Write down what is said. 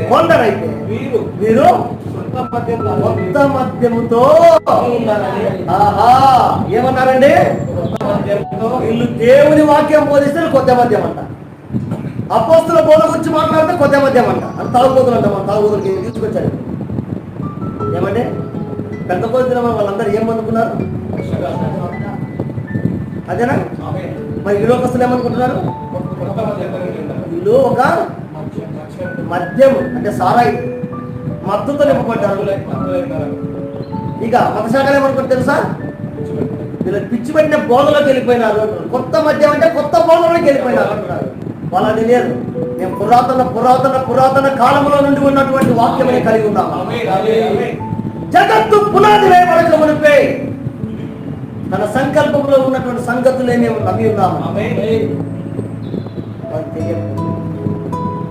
కొందరైతే వీరు కొత్త మద్యముతో ఏమన్నారండి? వీళ్ళు దేవుని వాక్యం బోధిస్తే కొత్త మద్యం అంట. అపోస్తుల బోధ గురించి మాట్లాడితే కొత్త మద్యం అంట. అని తాగుబోతులు అంట. మన తాగుబోతులకి తీసుకొచ్చాడు. ఏమంటే పెద్ద కోసిన వాళ్ళందరూ ఏమనుకున్నారు? అదేనా? మరి ఈ లోకస్తులు ఏమనుకుంటున్నారు? వీళ్ళు ఒక మద్యం అంటే సారాయి మత్తుతో నింపబడ్డారు. ఇక మతశాఖలు ఏమనుకుంటారు తెలుసా? వీళ్ళు పిచ్చి పెట్టిన బోధలోకి వెళ్ళిపోయినారు. కొత్త మద్యం అంటే కొత్త బోధలోకి వెళ్ళిపోయినారు అంటున్నారు. వాళ్ళ తెలియదు. మేము పురాతన పురాతన పురాతన కాలంలో నుండి ఉన్నటువంటి వాక్యమని కలిగి ఉన్నాము. జగత్తు పునాది వేయబడక మునిపే తన సంకల్పంలో ఉన్నటువంటి సంగతులు ఏమేమి నమ్మి ఉన్నాము.